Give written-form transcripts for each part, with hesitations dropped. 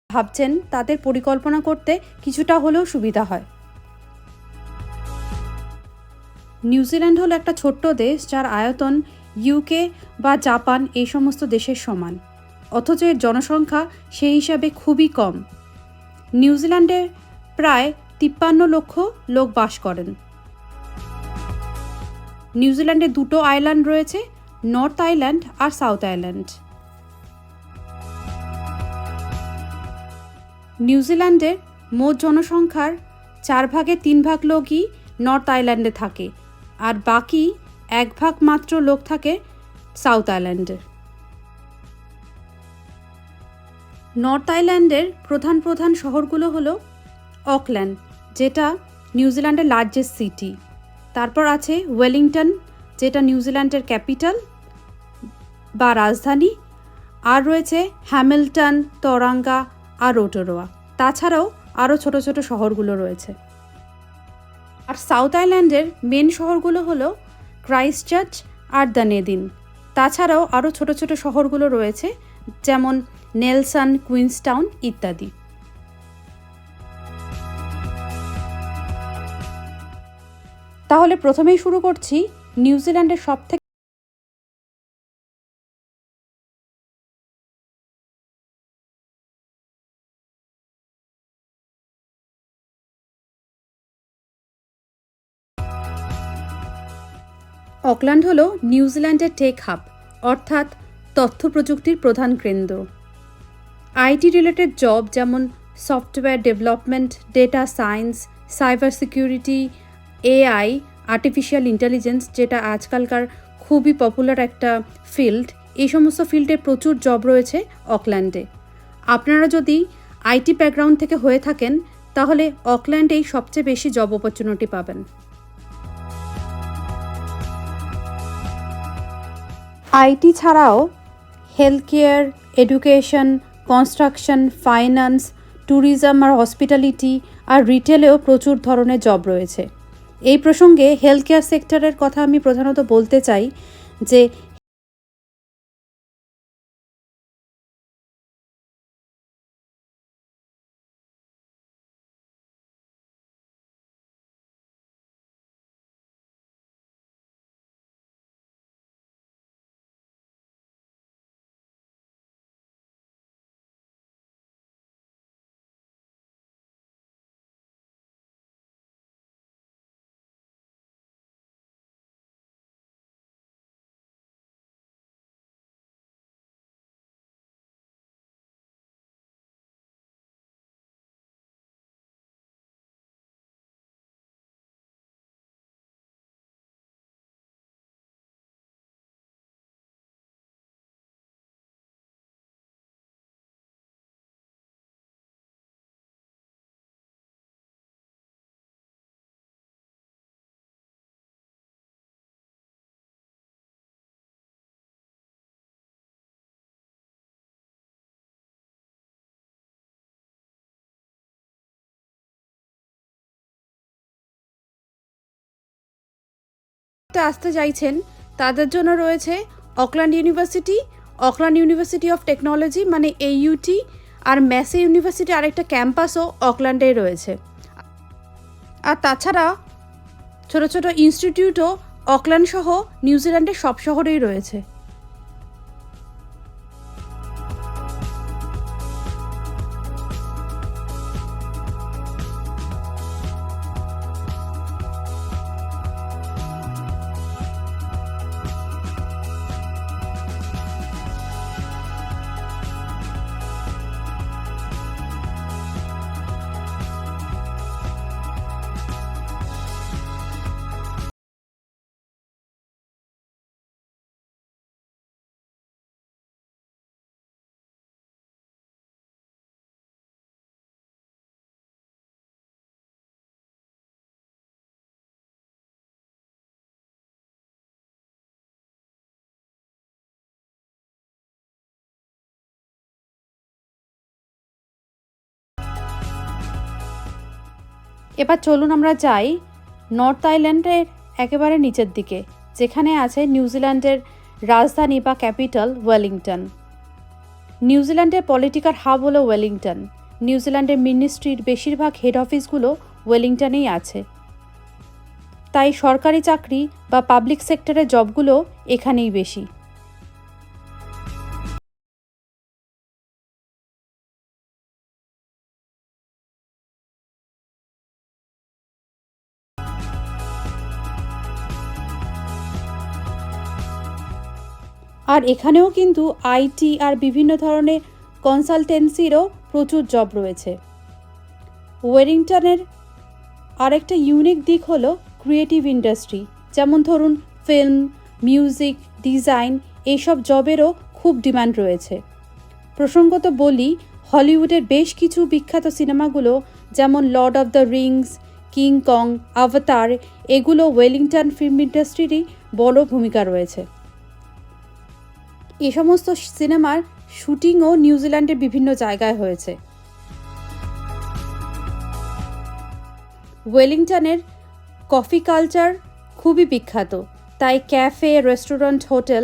ভাবছেন তাদের পরিকল্পনা করতে কিছুটা হলেও সুবিধা হয়। নিউজিল্যান্ড হলো একটা ছোট্ট দেশ যার আয়তন ইউকে বা জাপান এই সমস্ত দেশের সমান, অথচ এর জনসংখ্যা সেই হিসাবে খুবই কম। নিউজিল্যান্ডে প্রায় 53 লক্ষ লোক বাস করেন। নিউজিল্যান্ডে দুটো আইল্যান্ড রয়েছে, নর্থ আইল্যান্ড আর সাউথ আইল্যান্ড। নিউজিল্যান্ডের মোট জনসংখ্যার 3/4 লোকই নর্থ আইল্যান্ডে থাকে, আর বাকি 1 ভাগ মাত্র লোক থাকে সাউথ আইল্যান্ডে। নর্থ আইল্যান্ডের প্রধান প্রধান শহরগুলো হলো অকল্যান্ড, যেটা নিউজিল্যান্ডের লার্জেস্ট সিটি। তারপর আছে ওয়েলিংটন, যেটা নিউজিল্যান্ডের ক্যাপিটাল বা রাজধানী। আর রয়েছে হ্যামিল্টন, তরাঙ্গা আর রোটোরোয়া। তাছাড়াও আরও ছোট ছোট শহরগুলো রয়েছে। আর সাউথ আইল্যান্ডের মেন শহরগুলো হলো ক্রাইস্টচার্চ আর ডানেডিন। তাছাড়াও আরও ছোট ছোট শহরগুলো রয়েছে, যেমন নেলসন, কুইন্সটাউন ইত্যাদি। তাহলে প্রথমেই শুরু করছি নিউজিল্যান্ডের সবথেকে অকল্যান্ড হলো নিউজিল্যান্ডের টেক হাব, অর্থাৎ তথ্য প্রযুক্তির প্রধান কেন্দ্র। আইটি রিলেটেড জব যেমন software development, data science, cyber security, AI, artificial intelligence, যেটা আজকালকার খুবই পপুলার একটা ফিল্ড, এই সমস্ত ফিল্ডে প্রচুর জব রয়েছে অকল্যান্ডে। আপনারা যদি আইটি ব্যাকগ্রাউন্ড থেকে হয়ে থাকেন তাহলে অকল্যান্ডেই সবচেয়ে বেশি জব অপরচুনিটি পাবেন। আইটি ছাড়াও health care, education, construction, finance, tourism আর হসপিটালিটি আর রিটেলেও প্রচুর ধরনের জব রয়েছে। এই প্রসঙ্গে হেলথ কেয়ার সেক্টরের কথা আমি প্রধানত বলতে চাই যে আসতে চাইছেন তাদের জন্য রয়েছে Auckland university, Auckland university of technology মানে AUT, আর ম্যাসে ইউনিভার্সিটি আরেকটা ক্যাম্পাসও অকল্যান্ডে রয়েছে। আর তাছাড়া ছোট ছোট ইনস্টিটিউটও অকল্যান্ড সহ নিউজিল্যান্ডের সব শহরেই রয়েছে। এবার চলুন আমরা যাই নর্থ আইল্যান্ডের একেবারে নিচের দিকে, যেখানে আছে নিউজিল্যান্ডের রাজধানী বা ক্যাপিটাল ওয়েলিংটন। নিউজিল্যান্ডের পলিটিক্যাল হাব হলো ওয়েলিংটন। নিউজিল্যান্ডের মিনিস্ট্রির বেশিরভাগ হেড অফিসগুলো ওয়েলিংটনেই আছে, তাই সরকারি চাকরি বা পাবলিক সেক্টরের জবগুলো এখানেই বেশি। আর এখানেও কিন্তু আইটি আর বিভিন্ন ধরনের কনসালটেন্সিরও প্রচুর জব রয়েছে। ওয়েলিংটনের আরেকটা ইউনিক দিক হলো ক্রিয়েটিভ ইন্ডাস্ট্রি, যেমন ধরুন ফিল্ম, মিউজিক, ডিজাইন, এইসব জবেরও খুব ডিমান্ড রয়েছে। প্রসঙ্গত বলি, হলিউডের বেশ কিছু বিখ্যাত সিনেমাগুলো যেমন Lord of the Rings, King Kong, Avatar, এগুলো ওয়েলিংটন ফিল্ম ইন্ডাস্ট্রিরই বড় ভূমিকা রয়েছে। এ সমস্ত সিনেমার শুটিংও নিউজিল্যান্ডের বিভিন্ন জায়গায় হয়েছে। ওয়েলিংটনের কফি কালচার খুবই বিখ্যাত, তাই ক্যাফে, রেস্টুরেন্ট, হোটেল,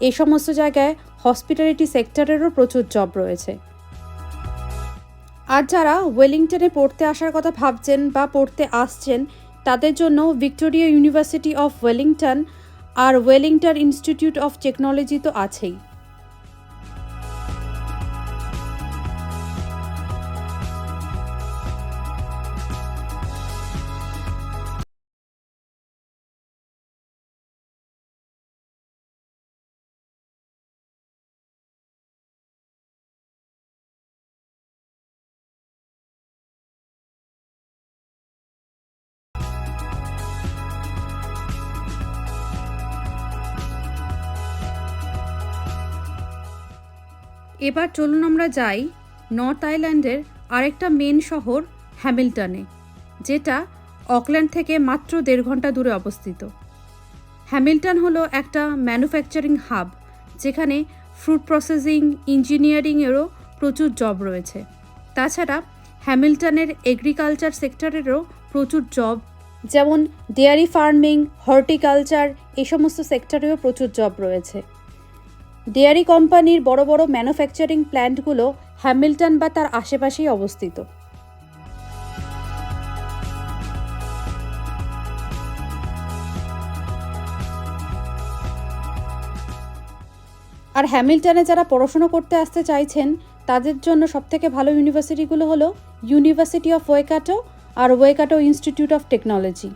এই সমস্ত জায়গায় হসপিটালিটি সেক্টরেরও প্রচুর জব রয়েছে। আর যারা ওয়েলিংটনে পড়তে আসার কথা ভাবছেন বা পড়তে আসছেন, তাদের জন্য ভিক্টোরিয়া ইউনিভার্সিটি অফ ওয়েলিংটন আর ওয়েলিংটন ইনস্টিটিউট অফ টেকনোলজি তো আছেই। এবার চলুন আমরা যাই নর্থ আইল্যান্ডের আরেকটা মেন শহর হ্যামিল্টনে, যেটা অকল্যান্ড থেকে মাত্র 1.5 ঘন্টা দূরে অবস্থিত। হ্যামিল্টন হলো একটা ম্যানুফ্যাকচারিং হাব, যেখানে ফ্রুট প্রসেসিং, ইঞ্জিনিয়ারিংয়েরও প্রচুর জব রয়েছে। তাছাড়া হ্যামিল্টনের এগ্রিকালচার সেক্টরেরও প্রচুর জব, যেমন ডেয়ারি ফার্মিং, হর্টিকালচার, এই সমস্ত সেক্টরেও প্রচুর জব রয়েছে। ডেয়ারি কোম্পানির বড় বড় ম্যানুফ্যাকচারিং প্ল্যান্টগুলো হ্যামিল্টন বা তার আশেপাশেই অবস্থিত। আর হ্যামিল্টনে যারা পড়াশুনো করতে আসতে চাইছেন, তাদের জন্য সবথেকে ভালো ইউনিভার্সিটিগুলো হলো ইউনিভার্সিটি অফ ওয়েকাটো আর ওয়েকাটো ইনস্টিটিউট অফ টেকনোলজি।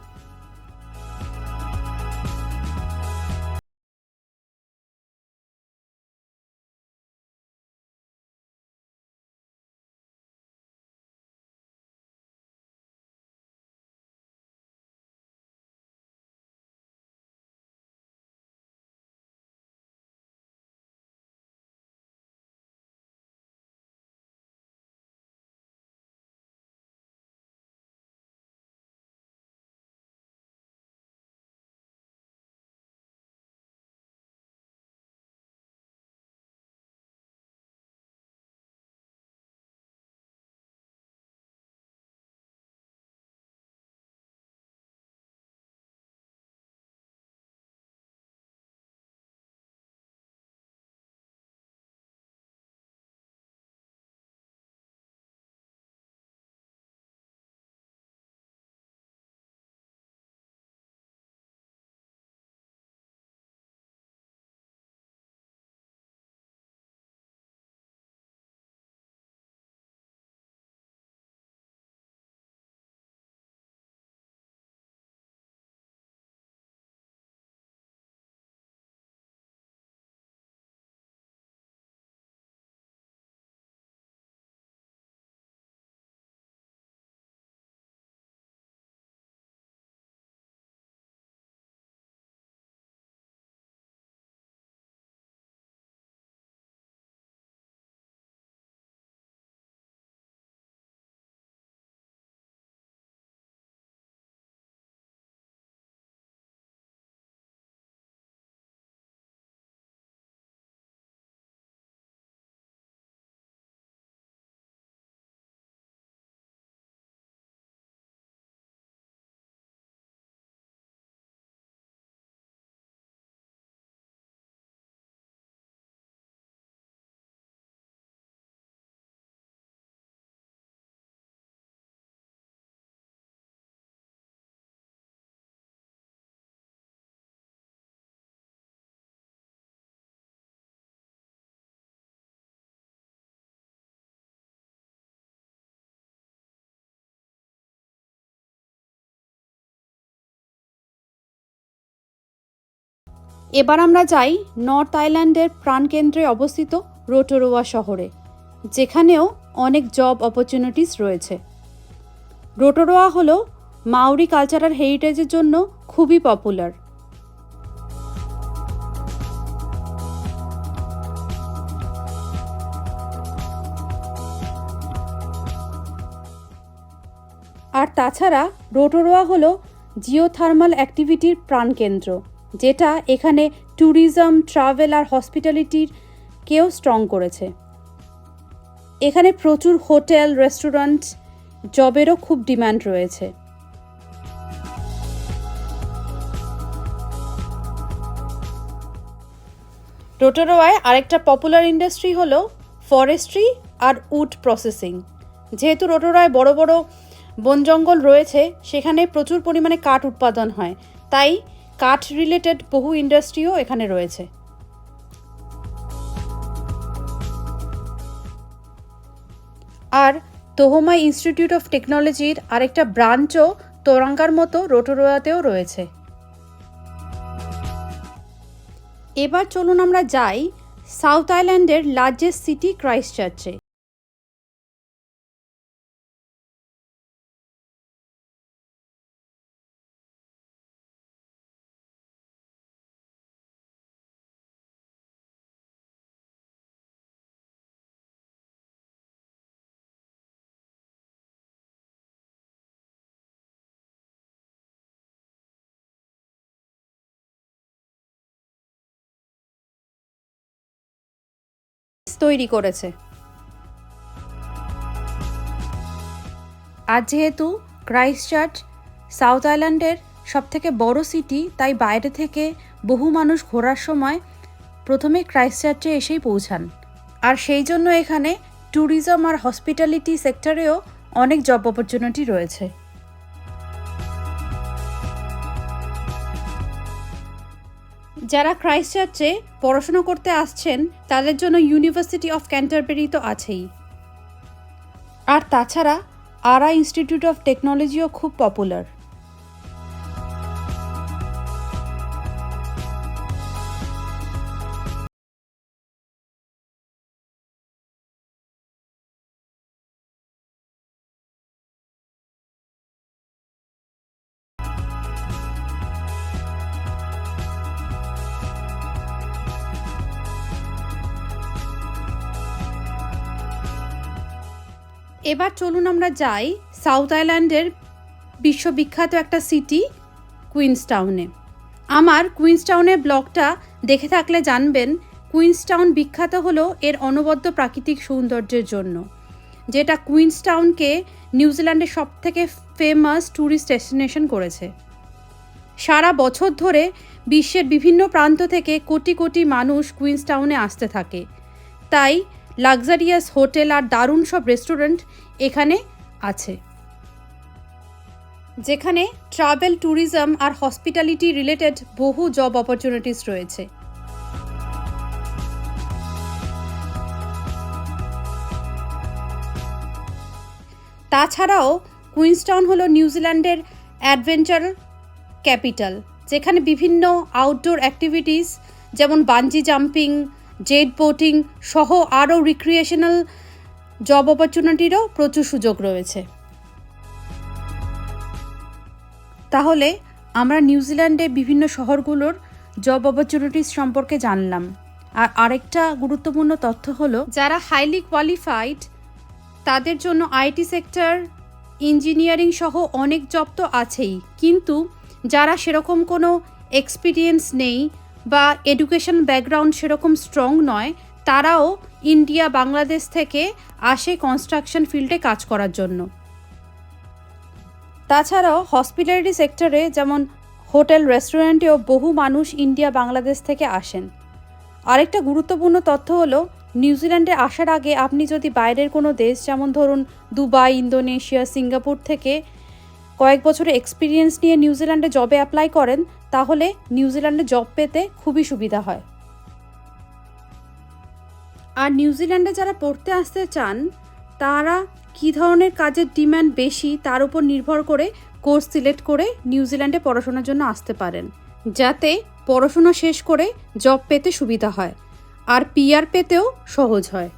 এবার আমরা যাই নর্থ আইল্যান্ডের প্রাণকেন্দ্রে অবস্থিত রোটোরোয়া শহরে, যেখানেও অনেক জব অপরচুনিটিস রয়েছে। রোটোরোয়া হলো মাওরি কালচারাল হেরিটেজের জন্য খুবই পপুলার। আর তাছাড়া রোটোরোয়া হলো জিওথার্মাল অ্যাক্টিভিটির প্রাণকেন্দ্র, যেটা এখানে ট্যুরিজম, ট্রাভেল আর হসপিটালিটিকেও স্ট্রং করেছে। এখানে প্রচুর হোটেল, রেস্টুরেন্ট, জবেরও খুব ডিমান্ড রয়েছে। রোটোরোয়ায় আরেকটা পপুলার ইন্ডাস্ট্রি হলো ফরেস্ট্রি আর উড প্রসেসিং। যেহেতু রোটোরোয়ায় বড় বড় বন জঙ্গল রয়েছে, সেখানে প্রচুর পরিমাণে কাঠ উৎপাদন হয়, তাই কাঠ রিলেটেড বহু ইন্ডাস্ট্রিও এখানে রয়েছে। আর তোহোমা ইনস্টিটিউট অফ টেকনোলজির আরেকটা ব্রাঞ্চও তোরাঙ্গার মতো রোটোরোয়াতেও রয়েছে। এবার চলুন আমরা যাই সাউথ আইল্যান্ডের লার্জেস্ট সিটি ক্রাইস্টচার্চে। তৈরি করেছে। আর যেহেতু ক্রাইস্টচার্চ সাউথ আইল্যান্ডের সবথেকে বড় সিটি, তাই বাইরে থেকে বহু মানুষ ঘোরার সময় প্রথমে ক্রাইস্টচার্চে এসেই পৌঁছান। আর সেই জন্য এখানে ট্যুরিজম আর হসপিটালিটি সেক্টরেও অনেক জব অপরচুনিটি রয়েছে। যারা ক্রাইস্টচার্চে পড়াশোনা করতে আসছেন, তাদের জন্য ইউনিভার্সিটি অফ ক্যান্টারবেরি তো আছেই। আর তাছাড়া আরা ইনস্টিটিউট অফ টেকনোলজিও খুব পপুলার। এবার চলুন আমরা যাই সাউথ আইল্যান্ডের বিশ্ববিখ্যাত একটা সিটি কুইন্সটাউনে। আমার কুইন্সটাউনের ব্লগটা দেখে থাকলে জানবেন, কুইন্সটাউন বিখ্যাত হলো এর অনবদ্য প্রাকৃতিক সৌন্দর্যের জন্য, যেটা কুইন্সটাউনকে নিউজিল্যান্ডের সবথেকে ফেমাস ট্যুরিস্ট ডেস্টিনেশন করেছে। সারা বছর ধরে বিশ্বের বিভিন্ন প্রান্ত থেকে কোটি কোটি মানুষ কুইন্সটাউনে আসতে থাকে, তাই লাক্সারিয়াস হোটেল আর দারুণ সব রেস্টুরেন্ট এখানে আছে, যেখানে ট্রাভেল, ট্যুরিজম আর হসপিটালিটি রিলেটেড বহু জব অপরচুনিটিস রয়েছে। তাছাড়াও কুইন্সটাউন হলো নিউজিল্যান্ডের অ্যাডভেঞ্চার ক্যাপিটাল, যেখানে বিভিন্ন আউটডোর অ্যাক্টিভিটিস যেমন বাঞ্জি জাম্পিং, জেট বোটিং সহ আরও রিক্রিয়েশনাল জব অপরচুনিটিরও প্রচুর সুযোগ রয়েছে। তাহলে আমরা নিউজিল্যান্ডের বিভিন্ন শহরগুলোর জব অপরচুনিটিস সম্পর্কে জানলাম। আর আরেকটা গুরুত্বপূর্ণ তথ্য হলো, যারা হাইলি কোয়ালিফাইড তাদের জন্য আইটি সেক্টর, ইঞ্জিনিয়ারিং সহ অনেক জব তো আছেই, কিন্তু যারা সেরকম কোনো এক্সপিরিয়েন্স নেই বা এডুকেশন ব্যাকগ্রাউন্ড সেরকম স্ট্রং নয়, তারাও ইন্ডিয়া, বাংলাদেশ থেকে আসে কনস্ট্রাকশন ফিল্ডে কাজ করার জন্য। তাছাড়াও হসপিটালিটি সেক্টরে যেমন হোটেল, রেস্টুরেন্টেও বহু মানুষ ইন্ডিয়া, বাংলাদেশ থেকে আসেন। আরেকটা গুরুত্বপূর্ণ তথ্য হলো, নিউজিল্যান্ডে আসার আগে আপনি যদি বাইরের কোনো দেশ যেমন ধরুন দুবাই, ইন্দোনেশিয়া, সিঙ্গাপুর থেকে কয়েক বছরের এক্সপিরিয়েন্স নিয়ে নিউজিল্যান্ডে জবে অ্যাপ্লাই করেন, তাহলে নিউজিল্যান্ডে জব পেতে খুবই সুবিধা হয়। আর নিউজিল্যান্ডে যারা পড়তে আসতে চান, তারা কী ধরনের কাজের ডিম্যান্ড বেশি তার উপর নির্ভর করে কোর্স সিলেক্ট করে নিউজিল্যান্ডে পড়াশোনার জন্য আসতে পারেন, যাতে পড়াশোনা শেষ করে জব পেতে সুবিধা হয় আর পিআর পেতেও সহজ হয়।